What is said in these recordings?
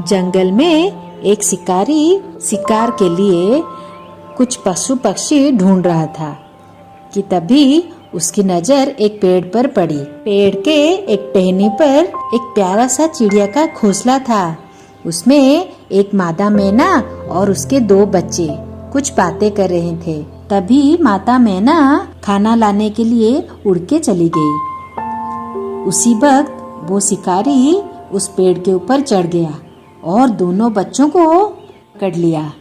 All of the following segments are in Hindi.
जंगल में एक शिकारी शिकार के लिए कुछ पशु पक्षी ढूंढ रहा था कि तभी उसकी नजर एक पेड़ पर पड़ी। पेड़ के एक टहनी पर एक प्यारा सा चिड़िया का घोंसला था। उसमें एक मादा मैना और उसके 2 बच्चे कुछ बातें कर रहे थे। तभी माता मैना खाना लाने के लिए उड़ के चली गई। उसी वक्त वो शिकारी उस पेड़ के ऊपर चढ़ गया और दोनों बच्चों को पकड़ लिया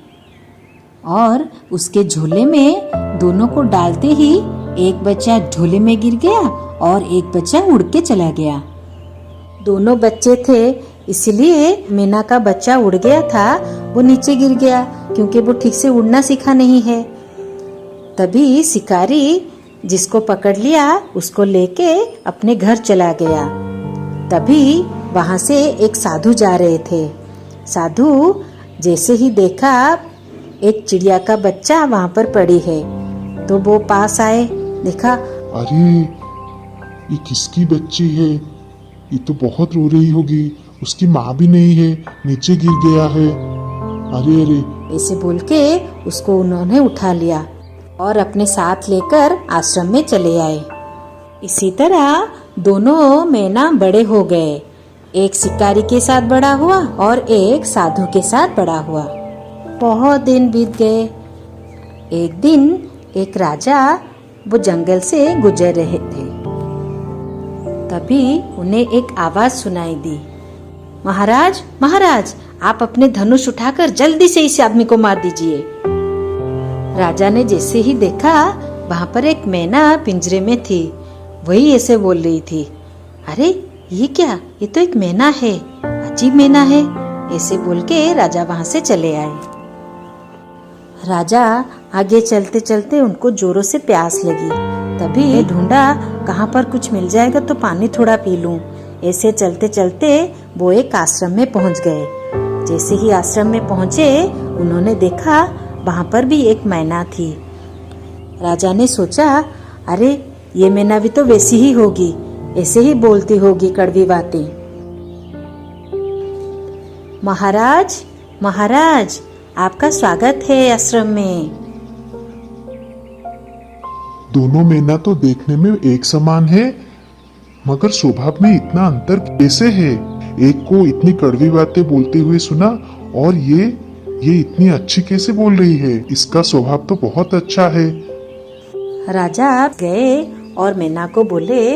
और उसके झोले में दोनों को डालते ही एक बच्चा झोले में गिर गया और एक बच्चा उड़ के चला गया। दोनों बच्चे थे, इसलिए मैना का बच्चा उड़ गया था, वो नीचे गिर गया क्योंकि वो ठीक से उड़ना सीखा नहीं है। तभी शिकारी जिसको पकड़ लिया उसको लेके अपने घर चला गया। तभी वहां से एक साधु जा रहे थे। साधु जैसे ही देखा एक चिड़िया का बच्चा वहां पर पड़ी है तो वो पास आए, देखा, अरे ये किसकी बच्ची है? ये तो बहुत रो रही होगी, उसकी माँ भी नहीं है, नीचे गिर गया है। अरे अरे, ऐसे बोल के उसको उन्होंने उठा लिया और अपने साथ लेकर आश्रम में चले आए। इसी तरह दोनों मैना बड़े हो गए। एक शिकारी के साथ बड़ा हुआ और एक साधु के साथ बड़ा हुआ। बहुत दिन बीत गए। एक दिन एक राजा वो जंगल से गुजर रहे थे। तभी उन्हें एक आवाज सुनाई दी, महाराज महाराज, आप अपने धनुष उठाकर जल्दी से इस आदमी को मार दीजिए। राजा ने जैसे ही देखा वहाँ पर एक मैना पिंजरे में थी। वही ऐसे बोल रही थी, अरे ये क्या, ये तो एक मैना है, अजीब मैना है। ऐसे बोल के राजा वहाँ से चले आए। राजा आगे चलते चलते उनको जोरों से प्यास लगी। तभी ढूंढा कहाँ पर कुछ मिल जाएगा तो पानी थोड़ा पी लूं। ऐसे चलते चलते वो एक आश्रम में पहुँच गए। जैसे ही आश्रम में पहुँचे उन्होंने देखा वहाँ पर भी एक मैना थी। राजा ने सोचा, अरे ये मैना भी तो वैसी ही होगी, ऐसे ही बोलती होगी कड़वी बातें। महाराज महाराज, आपका स्वागत है आश्रम में। दोनों मैना तो देखने में एक समान है, मगर स्वभाव में इतना अंतर कैसे है? एक को इतनी कड़वी बातें बोलते हुए सुना और ये इतनी अच्छी कैसे बोल रही है? इसका स्वभाव तो बहुत अच्छा है। राजा गए और मैना को बोले,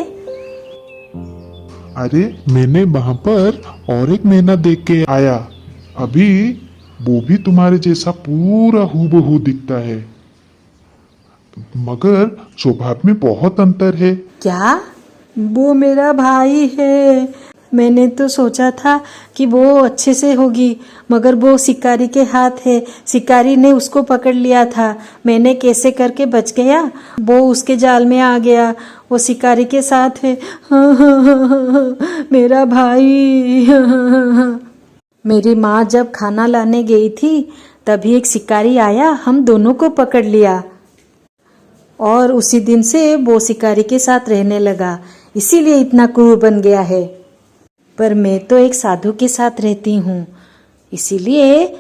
अरे मैंने वहाँ पर और एक मैना देख के आया, अभी वो भी तुम्हारे जैसा पूरा हूबहू दिखता है, मगर स्वभाव में बहुत अंतर है। क्या? वो मेरा भाई है। मैंने तो सोचा था कि वो अच्छे से होगी, मगर वो शिकारी के हाथ है। शिकारी ने उसको पकड़ लिया था, मैंने कैसे करके बच गया, वो उसके जाल में आ गया। वो शिकारी के साथ है। मेरा भाई। मेरी माँ जब खाना लाने गई थी तभी एक शिकारी आया, हम दोनों को पकड़ लिया और उसी दिन से वो शिकारी के साथ रहने लगा, इसीलिए इतना क्रूर बन गया है। पर मैं तो एक साधु के साथ रहती हूँ, इसीलिए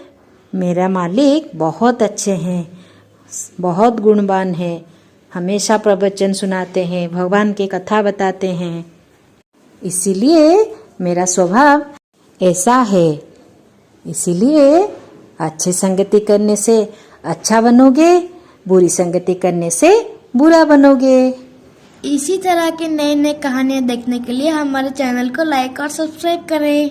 मेरा मालिक बहुत अच्छे हैं, बहुत गुणवान है, हमेशा प्रवचन सुनाते हैं, भगवान की कथा बताते हैं, इसीलिए मेरा स्वभाव ऐसा है। इसीलिए अच्छी संगति करने से अच्छा बनोगे, बुरी संगति करने से बुरा बनोगे। इसी तरह के नए नए कहानियाँ देखने के लिए हमारे चैनल को लाइक और सब्सक्राइब करें।